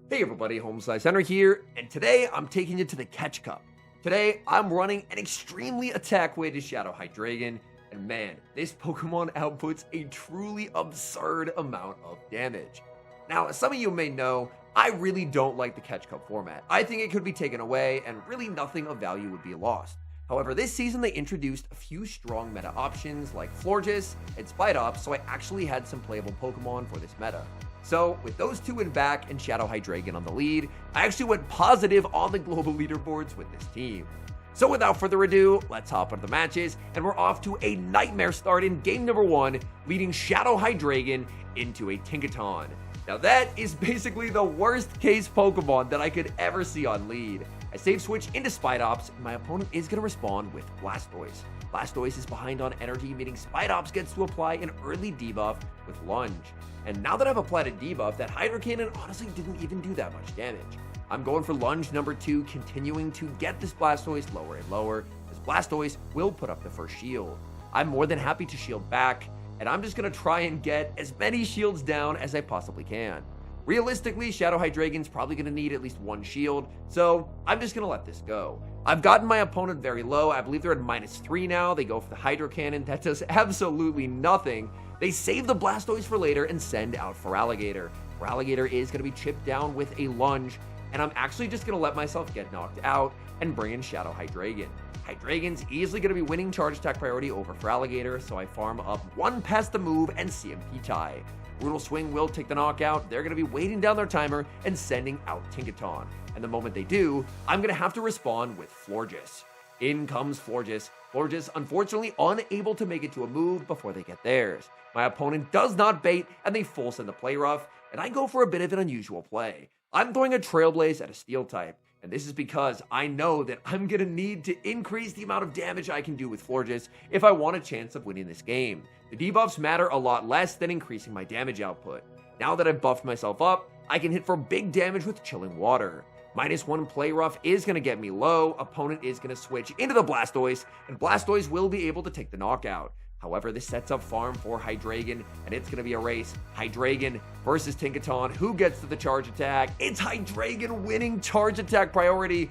Hey everybody, HomeSliceHenry here, and today I'm taking you to the Catch Cup. Today, I'm running an extremely attack-weighted Shadow Hydreigon, and man, this Pokemon outputs a truly absurd amount of damage. Now, as some of you may know, I really don't like the Catch Cup format. I think it could be taken away, and really nothing of value would be lost. However, this season they introduced a few strong meta options like Florges and Spidops, so I actually had some playable Pokemon for this meta. So, with those two in back and Shadow Hydreigon on the lead, I actually went positive on the global leaderboards with this team. So without further ado, let's hop into the matches, and we're off to a nightmare start in game number 1, leading Shadow Hydreigon into a Tinkaton. Now that is basically the worst case Pokemon that I could ever see on lead. I save switch into Spidops, and my opponent is going to respond with Blastoise. Blastoise is behind on energy, meaning Spidops gets to apply an early debuff with Lunge. And now that I've applied a debuff, that Hydro Cannon honestly didn't even do that much damage. I'm going for Lunge number 2, continuing to get this Blastoise lower and lower, as Blastoise will put up the first shield. I'm more than happy to shield back, and I'm just going to try and get as many shields down as I possibly can. Realistically, Shadow Hydreigon's probably going to need at least one shield, so I'm just going to let this go. I've gotten my opponent very low. I believe they're at -3 now. They go for the Hydro Cannon. That does absolutely nothing. They save the Blastoise for later and send out Feraligatr. Feraligatr is going to be chipped down with a Lunge, and I'm actually just going to let myself get knocked out and bring in Shadow Hydreigon. Hydreigon's easily going to be winning charge attack priority over Feraligatr, so I farm up one past the move and CMP tie. Brutal Swing will take the knockout. They're going to be waiting down their timer and sending out Tinkaton. And the moment they do, I'm going to have to respond with Florges. In comes Florges. Florges, unfortunately, unable to make it to a move before they get theirs. My opponent does not bait, and they full send the Play Rough, and I go for a bit of an unusual play. I'm throwing a Trailblaze at a Steel type, and this is because I know that I'm going to need to increase the amount of damage I can do with Florges if I want a chance of winning this game. The debuffs matter a lot less than increasing my damage output. Now that I've buffed myself up, I can hit for big damage with Chilling Water. -1 Play Rough is going to get me low, opponent is going to switch into the Blastoise, and Blastoise will be able to take the knockout. However, this sets up farm for Hydreigon, and it's going to be a race. Hydreigon versus Tinkaton. Who gets to the charge attack? It's Hydreigon winning charge attack priority.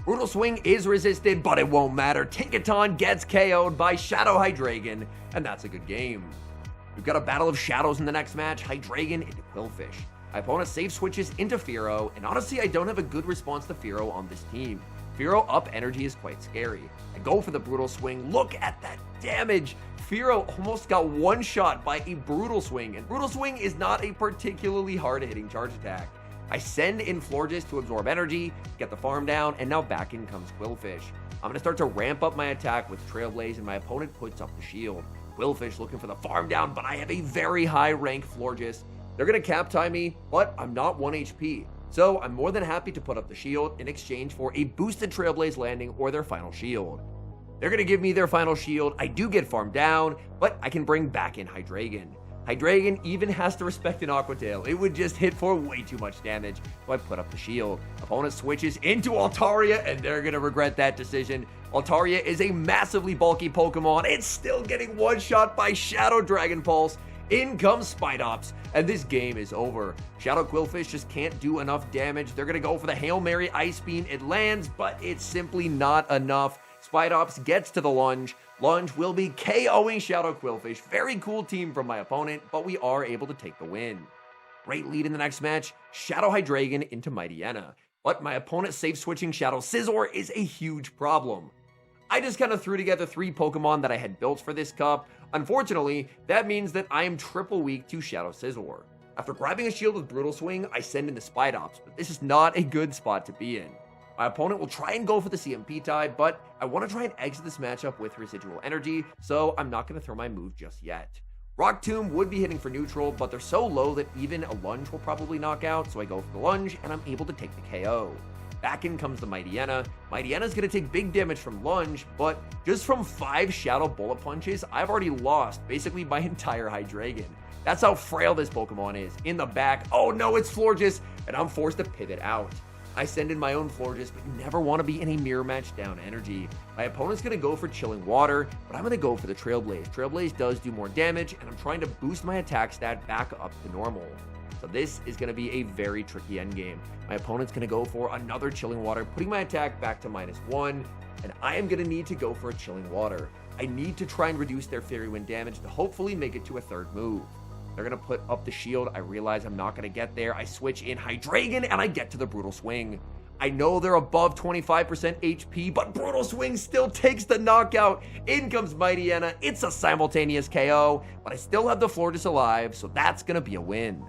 Brutal Swing is resisted, but it won't matter. Tinkaton gets KO'd by Shadow Hydreigon, and that's a good game. We've got a battle of shadows in the next match. Hydreigon into Qwilfish. My opponent safe switches into Fearow, and honestly, I don't have a good response to Fearow on this team. Fearow up energy is quite scary. I go for the Brutal Swing. Look at that damage. Fearow almost got one shot by a Brutal Swing, and Brutal Swing is not a particularly hard-hitting charge attack. I send in Florges to absorb energy, get the farm down, and now back in comes Qwilfish. I'm going to start to ramp up my attack with Trailblaze, and my opponent puts up the shield. Qwilfish looking for the farm down, but I have a very high rank Florges. They're going to cap tie me, but I'm not 1 HP. So I'm more than happy to put up the shield in exchange for a boosted Trailblaze landing or their final shield. They're going to give me their final shield. I do get farmed down, but I can bring back in Hydreigon. Hydreigon even has to respect an Aqua Tail. It would just hit for way too much damage, so I put up the shield. Opponent switches into Altaria, and they're going to regret that decision. Altaria is a massively bulky Pokemon. It's still getting one-shot by Shadow Dragon Pulse. In comes Spidops, and this game is over. Shadow Qwilfish just can't do enough damage. They're going to go for the Hail Mary Ice Beam. It lands, but it's simply not enough. Spidops gets to the Lunge. Lunge will be KOing Shadow Qwilfish. Very cool team from my opponent, but we are able to take the win. Great lead in the next match. Shadow Hydreigon into Mightyena. But my opponent safe switching Shadow Scizor is a huge problem. I just kind of threw together 3 Pokemon that I had built for this cup. Unfortunately, that means that I am triple weak to Shadow Scizor. After grabbing a shield with Brutal Swing, I send in the Spidops, but this is not a good spot to be in. My opponent will try and go for the CMP tie, but I want to try and exit this matchup with residual energy, so I'm not going to throw my move just yet. Rock Tomb would be hitting for neutral, but they're so low that even a Lunge will probably knock out, so I go for the Lunge, and I'm able to take the KO. Back in comes the Mightyena. Mightyena's going to take big damage from Lunge, but just from 5 Shadow Bullet Punches, I've already lost basically my entire Hydreigon. That's how frail this Pokemon is. In the back, oh no, it's Florges, and I'm forced to pivot out. I send in my own Florges, but you never want to be in a mirror match down energy. My opponent's going to go for Chilling Water, but I'm going to go for the Trailblaze. Trailblaze does do more damage, and I'm trying to boost my attack stat back up to normal. So this is going to be a very tricky endgame. My opponent's going to go for another Chilling Water, putting my attack back to -1, and I am going to need to go for a Chilling Water. I need to try and reduce their Fairy Wind damage to hopefully make it to a third move. They're going to put up the shield. I realize I'm not going to get there. I switch in Hydreigon, and I get to the Brutal Swing. I know they're above 25% HP, but Brutal Swing still takes the knockout. In comes Mightyena. It's a simultaneous KO, but I still have the Florges alive, so that's going to be a win.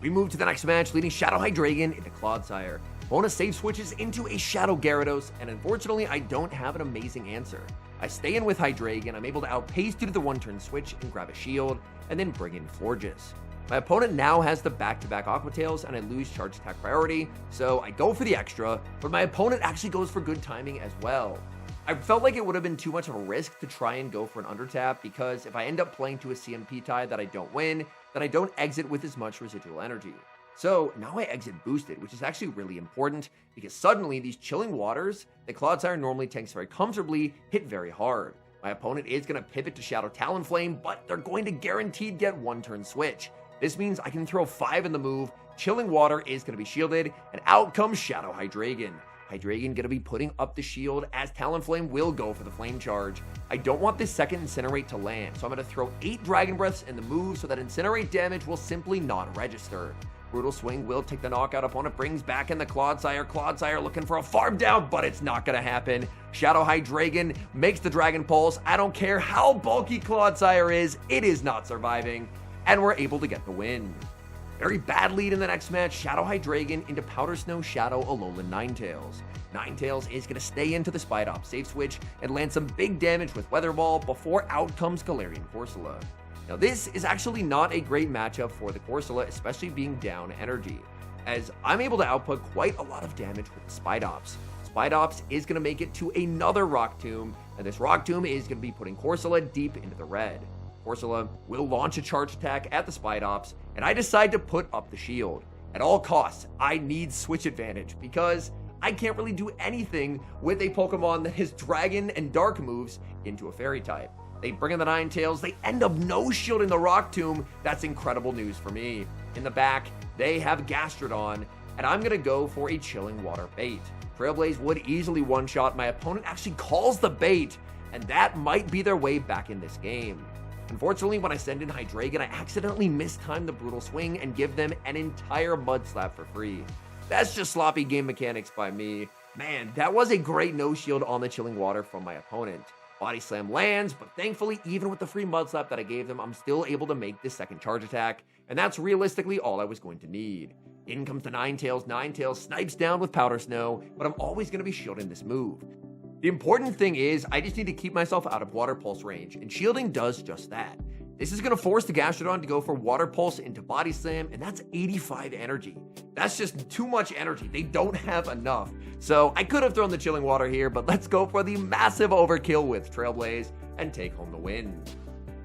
We move to the next match, leading Shadow Hydreigon into Clodsire. Bonus save switches into a Shadow Gyarados, and unfortunately, I don't have an amazing answer. I stay in with Hydreigon. I'm able to outpace due to the one-turn switch and grab a shield, and then bring in Florges. My opponent now has the back-to-back Aqua Tails, and I lose charge attack priority, so I go for the extra, but my opponent actually goes for good timing as well. I felt like it would have been too much of a risk to try and go for an undertap, because if I end up playing to a CMP tie that I don't win, then I don't exit with as much residual energy. So now I exit boosted, which is actually really important, because suddenly these Chilling Waters that Clodsire normally tanks very comfortably hit very hard. My opponent is going to pivot to Shadow Talonflame, but they're going to guaranteed get one-turn switch. This means I can throw 5 in the move, Chilling Water is going to be shielded, and out comes Shadow Hydreigon. Hydreigon going to be putting up the shield as Talonflame will go for the Flame Charge. I don't want this second Incinerate to land, so I'm going to throw 8 Dragon Breaths in the move so that Incinerate damage will simply not register. Brutal Swing will take the knockout. Opponent brings back in the Clodsire. Clodsire looking for a farm down, but it's not going to happen. Shadow Hydreigon makes the Dragon Pulse. I don't care how bulky Clodsire is, it is not surviving. And we're able to get the win. Very bad lead in the next match, Shadow Hydreigon into Powder Snow Shadow Alolan Ninetales. Ninetales is going to stay into the Spidops safe switch and land some big damage with Weather Ball before out comes Galarian Corsola. Now this is actually not a great matchup for the Corsola, especially being down energy, as I'm able to output quite a lot of damage with the Spidops. Spidops is going to make it to another Rock Tomb, and this Rock Tomb is going to be putting Corsola deep into the red. Corsola will launch a charge attack at the Spidops, and I decide to put up the shield. At all costs, I need switch advantage because I can't really do anything with a Pokemon that has Dragon and Dark moves into a Fairy type. They bring in the Ninetales, they end up no-shielding the Rock Tomb. That's incredible news for me. In the back, they have Gastrodon, and I'm going to go for a Chilling Water bait. Trailblaze would easily one-shot. My opponent actually calls the bait, and that might be their way back in this game. Unfortunately, when I send in Hydreigon, I accidentally mistime the Brutal Swing and give them an entire Mud Slap for free. That's just sloppy game mechanics by me. Man, that was a great no-shield on the Chilling Water from my opponent. Body Slam lands, but thankfully, even with the free Mud Slap that I gave them, I'm still able to make this second charge attack, and that's realistically all I was going to need. In comes the Ninetales. Ninetales snipes down with Powder Snow, but I'm always going to be shielding this move. The important thing is, I just need to keep myself out of Water Pulse range, and shielding does just that. This is going to force the Gastrodon to go for Water Pulse into Body Slam, and that's 85 energy. That's just too much energy. They don't have enough. So I could have thrown the Chilling Water here, but let's go for the massive overkill with Trailblaze and take home the win.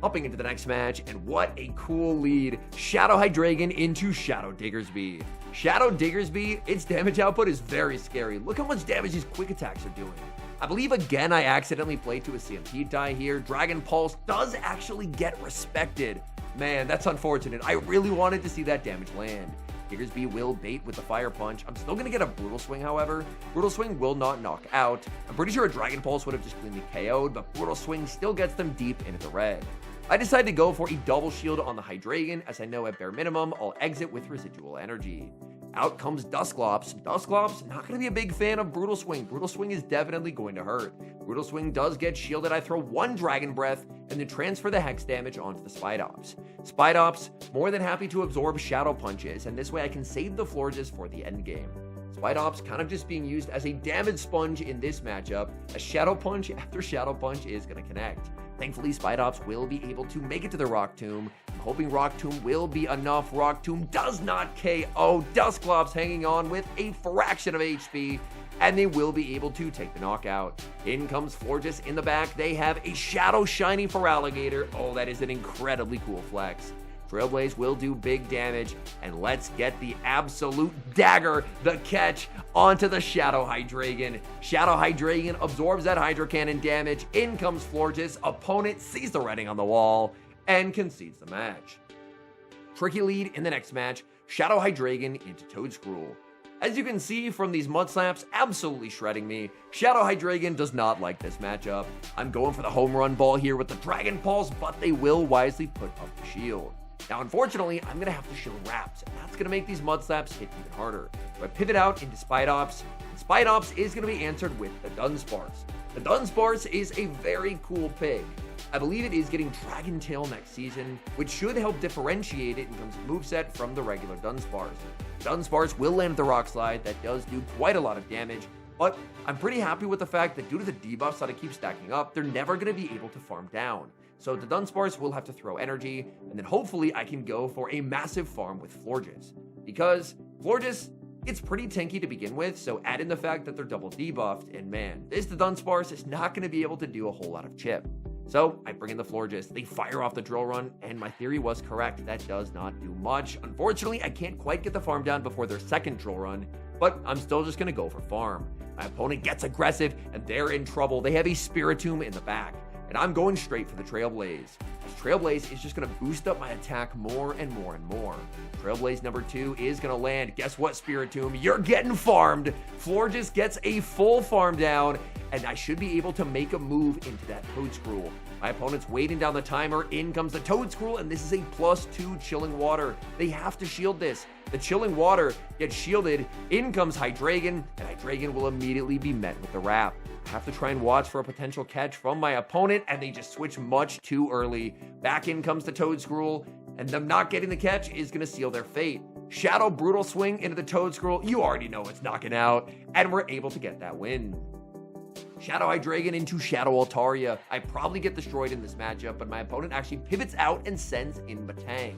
Hopping into the next match, and what a cool lead. Shadow Hydreigon into Shadow Diggersby. Shadow Diggersby, its damage output is very scary. Look how much damage these quick attacks are doing. I believe again I accidentally played to a CMP die here. Dragon Pulse does actually get respected. Man, that's unfortunate. I really wanted to see that damage land. Diggersby will bait with the Fire Punch. I'm still going to get a Brutal Swing, however. Brutal Swing will not knock out. I'm pretty sure a Dragon Pulse would have just cleanly KO'd, but Brutal Swing still gets them deep into the red. I decided to go for a double shield on the Hydreigon, as I know at bare minimum I'll exit with residual energy. Out comes Dusclops. Dusclops, not going to be a big fan of Brutal Swing. Brutal Swing is definitely going to hurt. Brutal Swing does get shielded. I throw 1 Dragon Breath and then transfer the Hex damage onto the Spidops. Spidops, more than happy to absorb Shadow Punches, and this way I can save the Florges for the endgame. Spidops kind of just being used as a damage sponge in this matchup, as Shadow Punch after Shadow Punch is going to connect. Thankfully, Spidops will be able to make it to the Rock Tomb. I'm hoping Rock Tomb will be enough. Rock Tomb does not KO. Dusclops hanging on with a fraction of HP, and they will be able to take the knockout. In comes Florges in the back. They have a Shadow Shiny for Alligator. Oh, that is an incredibly cool flex. Trailblaze will do big damage, and let's get the absolute dagger, the catch, onto the Shadow Hydreigon. Shadow Hydreigon absorbs that Hydro Cannon damage. In comes Florges. Opponent sees the writing on the wall and concedes the match. Tricky lead in the next match, Shadow Hydreigon into Toedscruel. As you can see from these mud slaps absolutely shredding me, Shadow Hydreigon does not like this matchup. I'm going for the home run ball here with the Dragon Pulse, but they will wisely put up the shield. Now, unfortunately, I'm going to have to shield Wraps, and that's going to make these mud slaps hit even harder. So I pivot out into Spidops, and Spidops is going to be answered with the Dunsparce. The Dunsparce is a very cool pig. I believe it is getting Dragon Tail next season, which should help differentiate it in terms of moveset from the regular Dunsparce. Dunsparce will land the Rock Slide, that does do quite a lot of damage, but I'm pretty happy with the fact that due to the debuffs that I keep stacking up, they're never going to be able to farm down. So the Dunsparce will have to throw energy, and then hopefully I can go for a massive farm with Florges. Because Florges, it's pretty tanky to begin with, so add in the fact that they're double debuffed, and man, the Dunsparce is not going to be able to do a whole lot of chip. So I bring in the Florges, they fire off the Drill Run, and my theory was correct, that does not do much. Unfortunately, I can't quite get the farm down before their second Drill Run, but I'm still just going to go for farm. My opponent gets aggressive, and they're in trouble. They have a Spiritomb in the back, and I'm going straight for the Trailblaze. As Trailblaze is just going to boost up my attack more and more and more. Trailblaze number 2 is going to land. Guess what, Spiritomb? You're getting farmed. Florges gets a full farm down, and I should be able to make a move into that Toedscruel. My opponent's waiting down the timer. In comes the Toedscruel, and this is a +2 Chilling Water. They have to shield this. The Chilling Water gets shielded. In comes Hydreigon, and Hydreigon will immediately be met with the Wrap. I have to try and watch for a potential catch from my opponent, and they just switch much too early. Back in comes the Toedscruel, and them not getting the catch is going to seal their fate. Shadow Brutal Swing into the Toedscruel. You already know it's knocking out, and we're able to get that win. Shadow Hydreigon into Shadow Altaria. I probably get destroyed in this matchup, but my opponent actually pivots out and sends in Matang.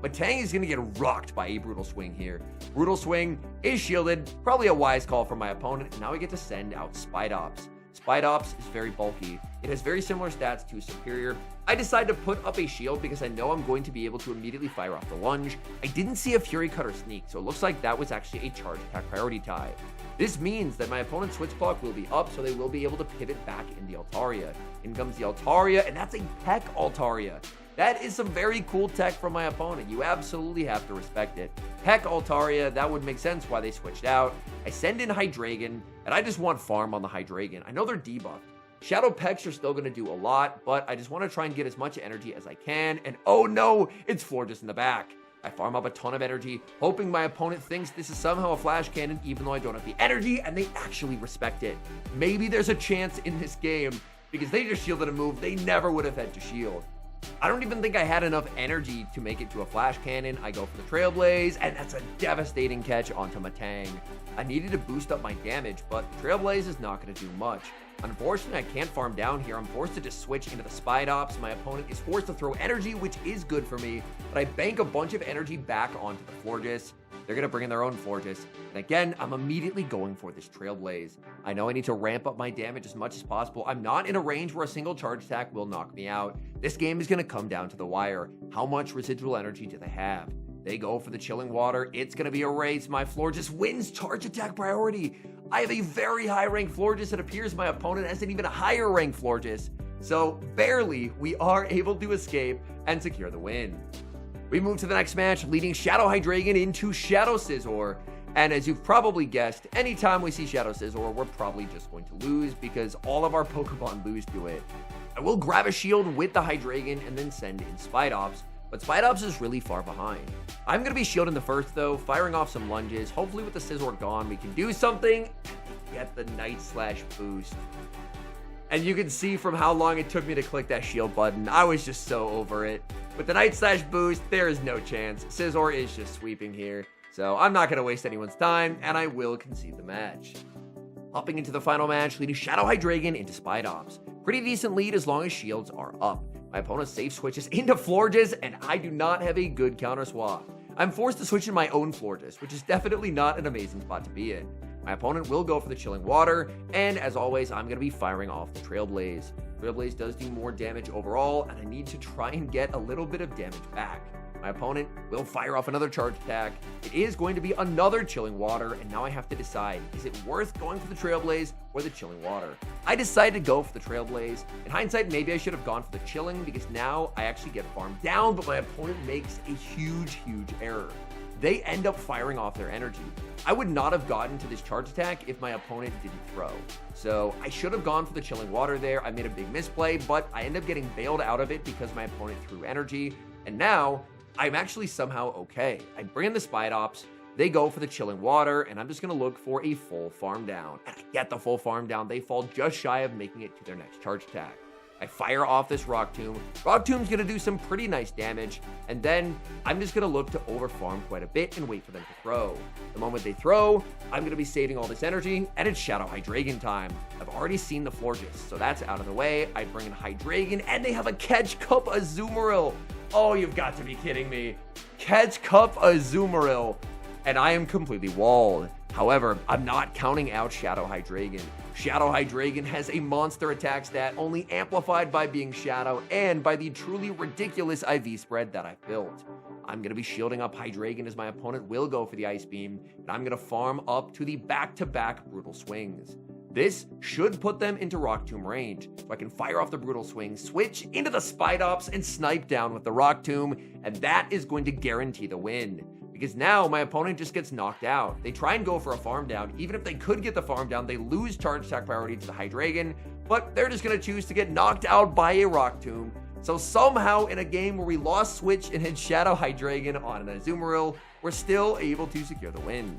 Matang is going to get rocked by a Brutal Swing here. Brutal Swing is shielded, probably a wise call from my opponent, and now I get to send out Spidops. Spidops is very bulky. It has very similar stats to Superior. I decide to put up a shield because I know I'm going to be able to immediately fire off the lunge. I didn't see a Fury Cutter sneak, so it looks like that was actually a charge attack priority tie. This means that my opponent's switch clock will be up, so they will be able to pivot back in the Altaria. In comes the Altaria, and that's a Peck Altaria. That is some very cool tech from my opponent. You absolutely have to respect it. Peck Altaria, that would make sense why they switched out. I send in Hydreigon, and I just want farm on the Hydreigon. I know they're debuffed. Shadow Pecks are still going to do a lot, but I just want to try and get as much energy as I can. And oh no, it's Florges in the back. I farm up a ton of energy, hoping my opponent thinks this is somehow a flash cannon, even though I don't have the energy, and they actually respect it. Maybe there's a chance in this game, because they just shielded a move they never would have had to shield. I don't even think I had enough energy to make it to a flash cannon. I go for the Trailblaze, and that's a devastating catch onto Matang. I needed to boost up my damage, but the Trailblaze is not going to do much. Unfortunately, I can't farm down here. I'm forced to just switch into the Spidops. My opponent is forced to throw energy, which is good for me, but I bank a bunch of energy back onto the Florges. They're going to bring in their own Florges. And again, I'm immediately going for this Trailblaze. I know I need to ramp up my damage as much as possible. I'm not in a range where a single charge attack will knock me out. This game is going to come down to the wire. How much residual energy do they have? They go for the Chilling Water. It's going to be a race. My Florges wins charge attack priority. I have a very high rank Florges. It appears my opponent has an even higher rank Florges. So barely we are able to escape and secure the win. We move to the next match, leading Shadow Hydreigon into Shadow Scizor. And as you've probably guessed, anytime we see Shadow Scizor, we're probably just going to lose because all of our Pokemon lose to it. I will grab a shield with the Hydreigon and then send in Spidops, but Spidops is really far behind. I'm going to be shielding the first though, firing off some lunges. Hopefully with the Scizor gone, we can do something and get the Night Slash boost. And you can see from how long it took me to click that shield button, I was just so over it. With the Night Slash boost, there is no chance. Scizor is just sweeping here. So I'm not going to waste anyone's time, and I will concede the match. Hopping into the final match, leading Shadow Hydreigon into Spidops. Pretty decent lead as long as shields are up. My opponent safe switches into Florges, and I do not have a good counter swap. I'm forced to switch in my own Florges, which is definitely not an amazing spot to be in. My opponent will go for the Chilling Water, and as always, I'm going to be firing off the Trailblaze. Trailblaze does do more damage overall, and I need to try and get a little bit of damage back. My opponent will fire off another charge attack. It is going to be another Chilling Water, and now I have to decide, is it worth going for the Trailblaze or the Chilling Water? I decided to go for the Trailblaze. In hindsight, maybe I should have gone for the Chilling because now I actually get farmed down, but my opponent makes a huge error. they end up firing off their energy. I would not have gotten to this charge attack if my opponent didn't throw. So I should have gone for the chilling water there. I made a big misplay, but I end up getting bailed out of it because my opponent threw energy. And now I'm actually somehow okay. I bring in the Spidops, they go for the chilling water, and I'm just going to look for a full farm down. And I get the full farm down. They fall just shy of making it to their next charge attack. I fire off this Rock Tomb. Rock Tomb's going to do some pretty nice damage, and then I'm just going to look to overfarm quite a bit and wait for them to throw. The moment they throw, I'm going to be saving all this energy, and it's Shadow Hydreigon time. I've already seen the Florges, so that's out of the way. I bring in Hydreigon, and they have a Catch Cup Azumarill. Oh, you've got to be kidding me. Catch Cup Azumarill, and I am completely walled. However, I'm not counting out Shadow Hydreigon. Shadow Hydreigon has a monster attack stat only amplified by being Shadow and by the truly ridiculous IV spread that I built. I'm going to be shielding up Hydreigon as my opponent will go for the Ice Beam, and I'm going to farm up to the back-to-back Brutal Swings. This should put them into Rock Tomb range, so I can fire off the Brutal Swing, switch into the Spidops, and snipe down with the Rock Tomb, and that is going to guarantee the win. Because now my opponent just gets knocked out. They try and go for a farm down. Even if they could get the farm down, they lose charge attack priority to the Hydreigon, but they're just going to choose to get knocked out by a Rock Tomb. So somehow in a game where we lost Switch and had Shadow Hydreigon on an Azumarill, we're still able to secure the win.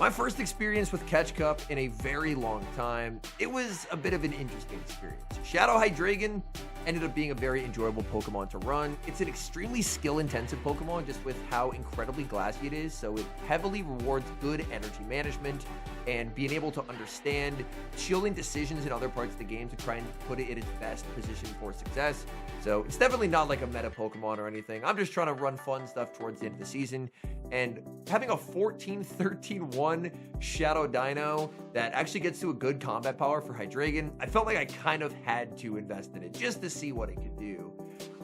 My first experience with Catch Cup in a very long time, it was a bit of an interesting experience. Shadow Hydreigon ended up being a very enjoyable Pokemon to run. It's an extremely skill-intensive Pokemon just with how incredibly glassy it is, so it heavily rewards good energy management and being able to understand shielding decisions in other parts of the game to try and put it in its best position for success. So it's definitely not like a meta Pokemon or anything. I'm just trying to run fun stuff towards the end of the season, and having a 14-13-1 Shadow Dino that actually gets to a good combat power for Hydreigon, I felt like I kind of had to invest in it just to see what it could do.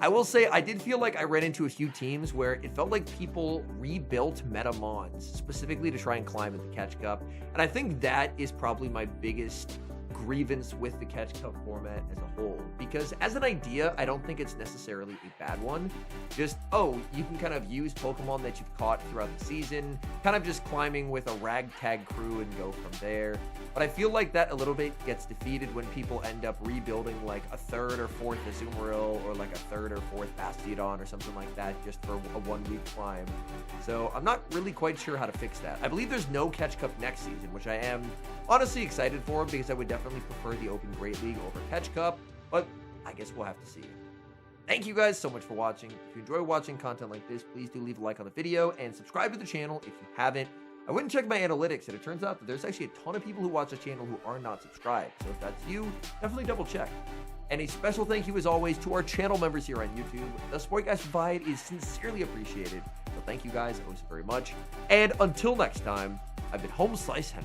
I will say I did feel like I ran into a few teams where it felt like people rebuilt Metamons specifically to try and climb in the Catch Cup, and I think that is probably my biggest grievance with the Catch Cup format as a whole, because as an idea, I don't think it's necessarily a bad one. Just, oh, you can kind of use Pokemon that you've caught throughout the season, kind of just climbing with a ragtag crew and go from there. But I feel like that a little bit gets defeated when people end up rebuilding like a third or fourth Azumarill or like a third or fourth Bastiodon or something like that just for a 1 week climb. So I'm not really quite sure how to fix that. I believe there's no Catch Cup next season, which I am honestly excited for because I would definitely prefer the Open Great League over Catch Cup, but I guess we'll have to see. Thank you guys so much for watching. If you enjoy watching content like this, please do leave a like on the video and subscribe to the channel if you haven't. I went and checked my analytics, and it turns out that there's actually a ton of people who watch the channel who are not subscribed. So if that's you, definitely double check. And a special thank you, as always, to our channel members here on YouTube. The support you guys provide is sincerely appreciated. So thank you guys always very much. And until next time, I've been HomeSliceHenry.